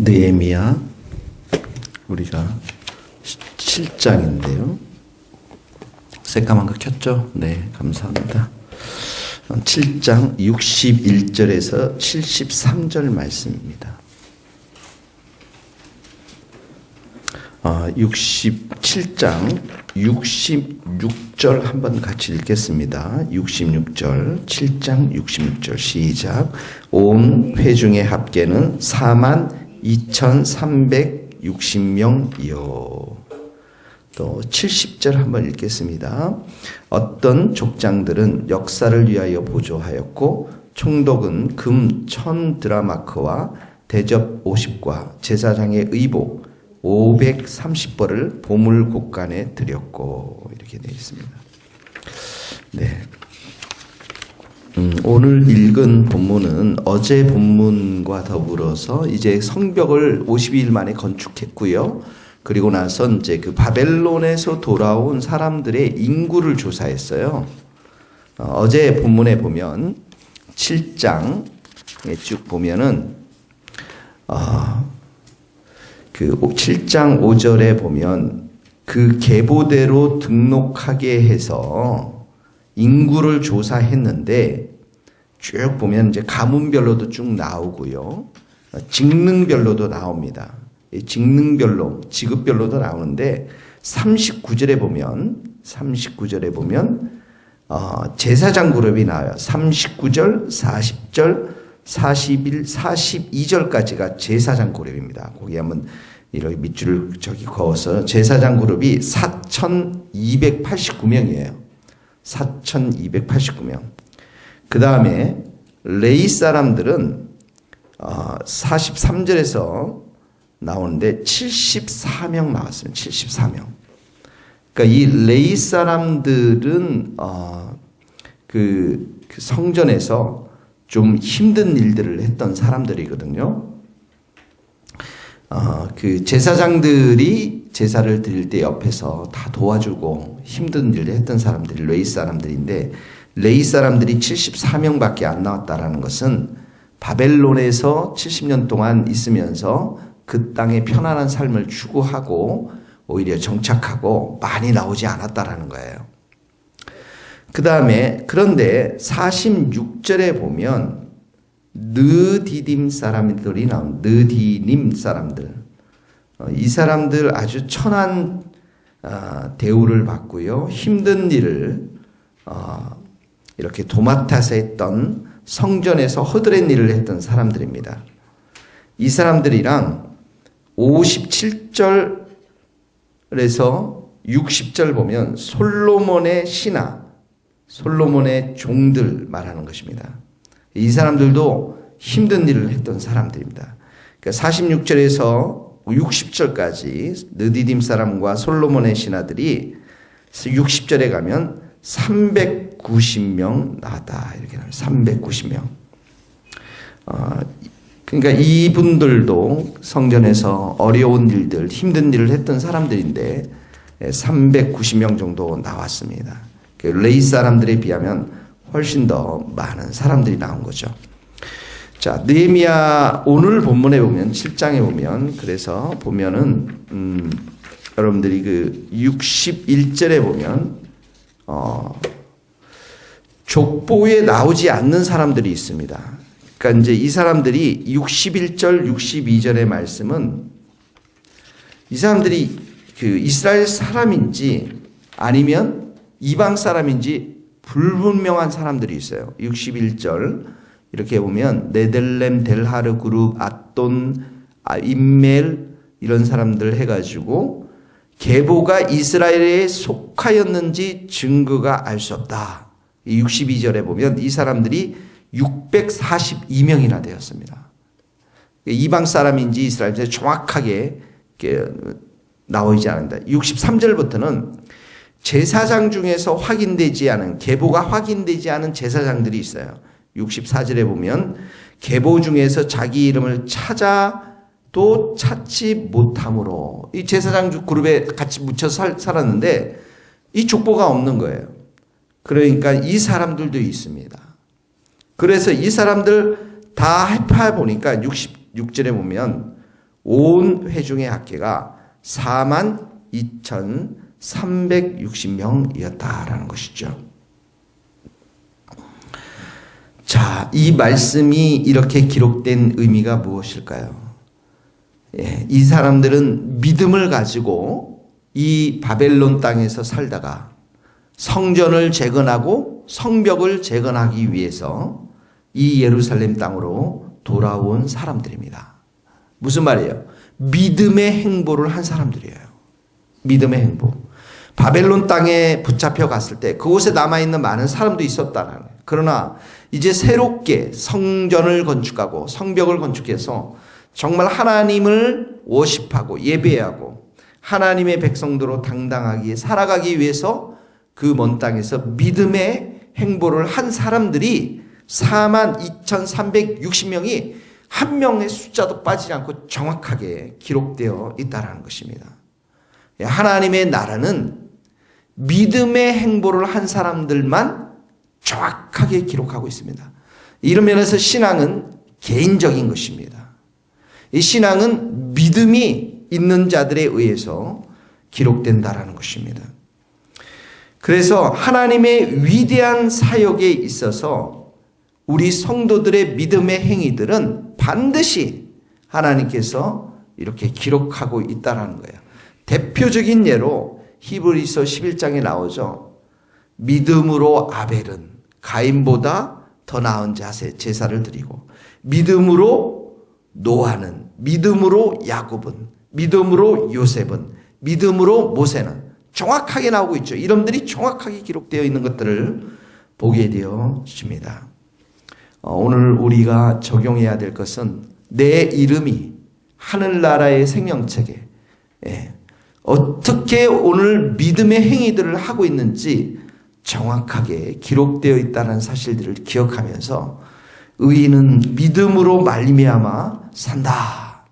느헤미야 우리가 7장인데요. 새까만 거 켰죠? 네, 감사합니다. 7장 61절에서 73절 말씀입니다. 67장 66절 한번 같이 읽겠습니다. 66절, 7장 66절 시작. 온 회중의 합계는 42,360명이요. 또 70절 한번 읽겠습니다. 어떤 족장들은 역사를 위하여 보조하였고 총독은 금 1000드라마크와 대접 50과 제사장의 의복 530벌을 보물 곳간에 드렸고, 이렇게 되어 있습니다. 네. 오늘 읽은 본문은 어제 본문과 더불어서 이제 성벽을 52일 만에 건축했고요. 그리고 나서 이제 그 바벨론에서 돌아온 사람들의 인구를 조사했어요. 어제 본문에 보면 7장에 쭉 보면은 그 7장 5절에 보면 그 계보대로 등록하게 해서 인구를 조사했는데 쭉 보면 이제 가문별로도 쭉 나오고요. 직능별로도 나옵니다. 직능별로, 직업별로도 나오는데 39절에 보면 제사장 그룹이 나와요. 39절, 40절, 41, 42절까지가 제사장 그룹입니다. 거기 한번 이렇게 밑줄을 그어서 제사장 그룹이 4,289명이에요. 4,289명. 그 다음에 레위 사람들은 43절에서 나오는데 74명 나왔습니다. 74명. 그러니까 이 레위 사람들은 그 성전에서 좀 힘든 일들을 했던 사람들이거든요. 그 제사장들이 제사를 드릴 때 옆에서 다 도와주고 힘든 일을 했던 사람들이 레위 사람들인데, 레위 사람들이 74명밖에 안 나왔다라는 것은 바벨론에서 70년 동안 있으면서 그 땅의 편안한 삶을 추구하고 오히려 정착하고 많이 나오지 않았다라는 거예요. 그 다음에 그런데 46절에 보면 느디딤 사람들이 나온 느디님 사람들, 이 사람들 아주 천한 대우를 받고요, 힘든 일을 이렇게 도맡아서 했던, 성전에서 허드렛 일을 했던 사람들입니다. 이 사람들이랑 57절에서 60절 보면 솔로몬의 신하, 솔로몬의 종들 말하는 것입니다. 이 사람들도 힘든 일을 했던 사람들입니다. 그러니까 46절에서 60절까지 느디딤 사람과 솔로몬의 신하들이 60절에 가면 390명 나왔다, 이렇게 나옵니다. 390명. 그러니까 이분들도 성전에서 어려운 일들, 힘든 일을 했던 사람들인데 390명 정도 나왔습니다. 레위 사람들에 비하면 훨씬 더 많은 사람들이 나온 거죠. 자, 느헤미야 오늘 본문에 보면 7장에 보면, 그래서 보면은 여러분들이 그 61절에 보면 족보에 나오지 않는 사람들이 있습니다. 그러니까 이제 이 사람들이 61절, 62절의 말씀은 이 사람들이 그 이스라엘 사람인지 아니면 이방 사람인지 불분명한 사람들이 있어요. 61절 이렇게 보면 네델렘, 델하르 그룹, 앗돈, 임멜 이런 사람들 해가지고 계보가 이스라엘에 속하였는지 증거가 알 수 없다. 62절에 보면 이 사람들이 642명이나 되었습니다. 이방 사람인지 이스라엘인지 정확하게 나오지 않는다. 63절부터는 제사장 중에서 확인되지 않은, 계보가 확인되지 않은 제사장들이 있어요. 64절에 보면 계보 중에서 자기 이름을 찾아도 찾지 못함으로, 이 제사장 그룹에 같이 묻혀 살았는데 이 족보가 없는 거예요. 그러니까 이 사람들도 있습니다. 그래서 이 사람들 다 해봐 보니까 66절에 보면 온 회중의 합계가 42,360명이었다라는 것이죠. 자, 이 말씀이 이렇게 기록된 의미가 무엇일까요? 이 사람들은 믿음을 가지고 이 바벨론 땅에서 살다가 성전을 재건하고 성벽을 재건하기 위해서 이 예루살렘 땅으로 돌아온 사람들입니다. 무슨 말이에요? 믿음의 행보를 한 사람들이에요. 믿음의 행보. 바벨론 땅에 붙잡혀 갔을 때 그곳에 남아있는 많은 사람도 있었다는 거예요. 그러나 이제 새롭게 성전을 건축하고 성벽을 건축해서 정말 하나님을 워십하고 예배하고 하나님의 백성들로 당당하게 살아가기 위해서 그 먼 땅에서 믿음의 행보를 한 사람들이 42,360명이 한 명의 숫자도 빠지지 않고 정확하게 기록되어 있다는 것입니다. 하나님의 나라는 믿음의 행보를 한 사람들만 정확하게 기록하고 있습니다. 이런 면에서 신앙은 개인적인 것입니다. 이 신앙은 믿음이 있는 자들에 의해서 기록된다라는 것입니다. 그래서 하나님의 위대한 사역에 있어서 우리 성도들의 믿음의 행위들은 반드시 하나님께서 이렇게 기록하고 있다라는 거예요. 대표적인 예로 히브리서 11장에 나오죠. 믿음으로 아벨은 가인보다 더 나은 제사를 드리고 믿음으로 노아는, 믿음으로 야곱은, 믿음으로 요셉은, 믿음으로 모세는 정확하게 나오고 있죠. 이름들이 정확하게 기록되어 있는 것들을 보게 되어집니다. 오늘 우리가 적용해야 될 것은 내 이름이 하늘나라의 생명책에 어떻게 오늘 믿음의 행위들을 하고 있는지 정확하게 기록되어 있다는 사실들을 기억하면서 의인은 믿음으로 말미암아 산다.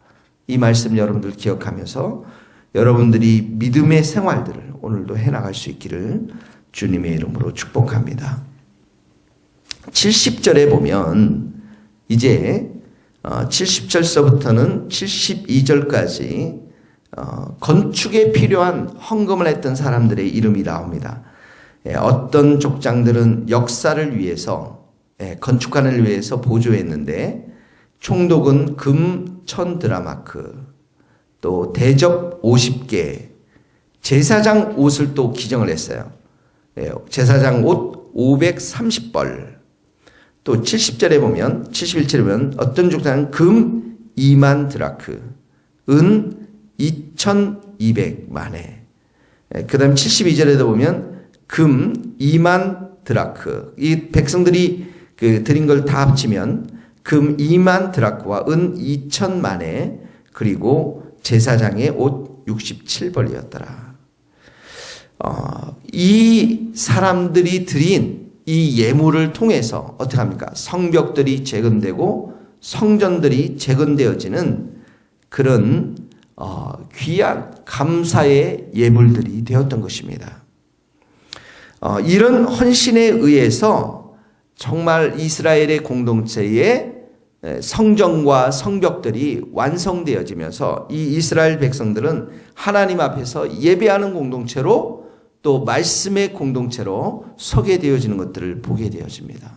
이 말씀 여러분들 기억하면서 여러분들이 믿음의 생활들을 오늘도 해나갈 수 있기를 주님의 이름으로 축복합니다. 70절에 보면 이제 70절서부터는 72절까지 건축에 필요한 헌금을 했던 사람들의 이름이 나옵니다. 어떤 족장들은 역사를 위해서 건축관을 위해서 보조했는데 총독은 금 1000드라마크 또 대접 50개 제사장 옷을 또 기증을 했어요. 제사장 옷 530벌 또 70절에 보면 71절에 보면 어떤 족장은 금 2만 드라크 은 2200만에 그 다음 72절에도 보면 금 2만 드라크 이 백성들이 드린 걸 다 합치면 금 2만 드라크와 은 2000만에 그리고 제사장의 옷 67벌이었더라. 이 사람들이 드린 이 예물을 통해서 어떻게 합니까? 성벽들이 재건되고 성전들이 재건되어지는 그런 귀한 감사의 예물들이 되었던 것입니다. 이런 헌신에 의해서 정말 이스라엘의 공동체에 성전과 성벽들이 완성되어지면서 이 이스라엘 백성들은 하나님 앞에서 예배하는 공동체로 또 말씀의 공동체로 서게 되어지는 것들을 보게 되어집니다.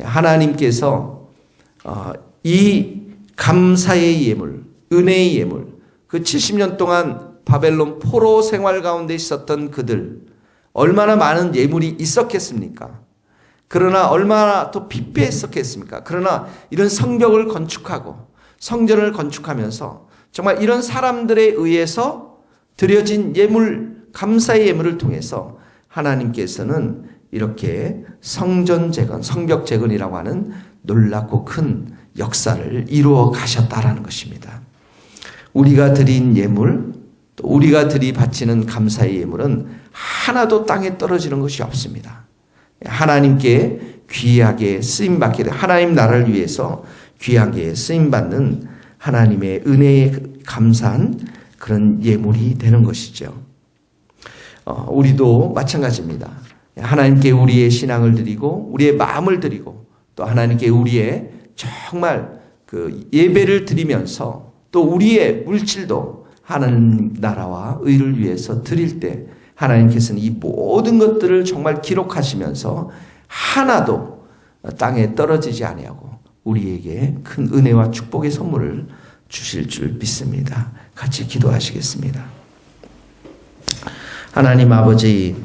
하나님께서 이 감사의 예물, 은혜의 예물, 그 70년 동안 바벨론 포로 생활 가운데 있었던 그들 얼마나 많은 예물이 있었겠습니까? 그러나 얼마나 또 핍폐했었겠습니까? 그러나 이런 성벽을 건축하고 성전을 건축하면서 정말 이런 사람들에 의해서 드려진 예물, 감사의 예물을 통해서 하나님께서는 이렇게 성전 재건, 성벽 재건이라고 하는 놀랍고 큰 역사를 이루어 가셨다라는 것입니다. 우리가 드린 예물, 또 우리가 바치는 감사의 예물은 하나도 땅에 떨어지는 것이 없습니다. 하나님께 귀하게 쓰임받게 된 하나님 나라를 위해서 귀하게 쓰임받는 하나님의 은혜에 감사한 그런 예물이 되는 것이죠. 우리도 마찬가지입니다. 하나님께 우리의 신앙을 드리고 우리의 마음을 드리고 또 하나님께 우리의 정말 그 예배를 드리면서 또 우리의 물질도 하나님 나라와 의를 위해서 드릴 때 하나님께서는 이 모든 것들을 정말 기록하시면서 하나도 땅에 떨어지지 아니하고 우리에게 큰 은혜와 축복의 선물을 주실 줄 믿습니다. 같이 기도하시겠습니다. 하나님 아버지,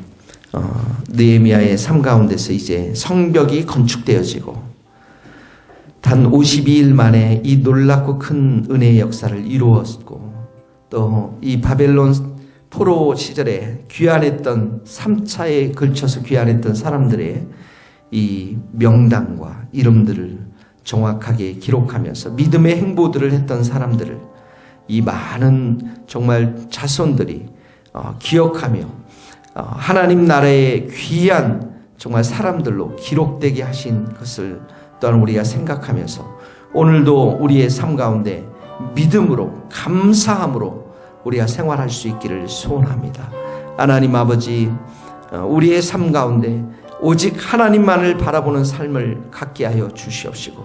느헤미야의 삶 가운데서 이제 성벽이 건축되어지고 단 52일 만에 이 놀랍고 큰 은혜의 역사를 이루었고 또 이 바벨론 포로 시절에 귀환했던 3차에 걸쳐서 귀환했던 사람들의 이 명단과 이름들을 정확하게 기록하면서 믿음의 행보들을 했던 사람들을 이 많은 정말 자손들이 기억하며 하나님 나라의 귀한 정말 사람들로 기록되게 하신 것을 또한 우리가 생각하면서 오늘도 우리의 삶 가운데 믿음으로 감사함으로 우리가 생활할 수 있기를 소원합니다. 하나님 아버지, 우리의 삶 가운데 오직 하나님만을 바라보는 삶을 갖게 하여 주시옵시고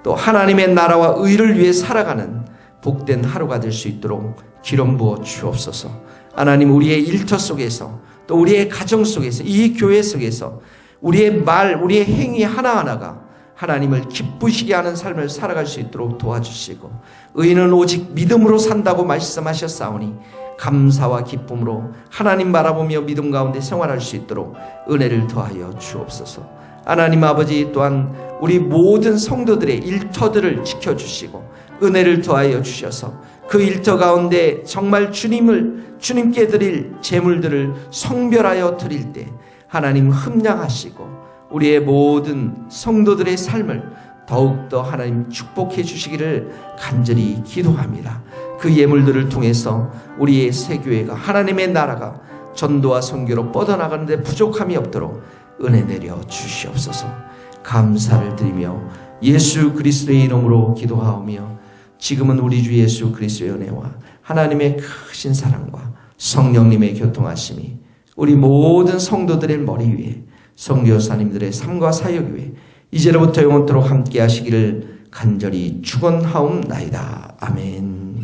또 하나님의 나라와 의를 위해 살아가는 복된 하루가 될 수 있도록 기름 부어 주옵소서. 하나님, 우리의 일터 속에서 또 우리의 가정 속에서 이 교회 속에서 우리의 말, 우리의 행위 하나하나가 하나님을 기쁘시게 하는 삶을 살아갈 수 있도록 도와주시고 의인은 오직 믿음으로 산다고 말씀하셨사오니 감사와 기쁨으로 하나님 바라보며 믿음 가운데 생활할 수 있도록 은혜를 더하여 주옵소서. 하나님 아버지, 또한 우리 모든 성도들의 일터들을 지켜주시고 은혜를 더하여 주셔서 그 일터 가운데 정말 주님께 드릴 제물들을 성별하여 드릴 때 하나님 흠량하시고 우리의 모든 성도들의 삶을 더욱더 하나님 축복해 주시기를 간절히 기도합니다. 그 예물들을 통해서 우리의 새교회가 하나님의 나라가 전도와 선교로 뻗어나가는 데 부족함이 없도록 은혜 내려 주시옵소서. 감사를 드리며 예수 그리스도의 이름으로 기도하오며 지금은 우리 주 예수 그리스도의 은혜와 하나님의 크신 사랑과 성령님의 교통하심이 우리 모든 성도들의 머리 위에 선교사님들의 삶과 사역 위에 이제로부터 영원토록 함께 하시기를 간절히 축원하옵나이다. 아멘.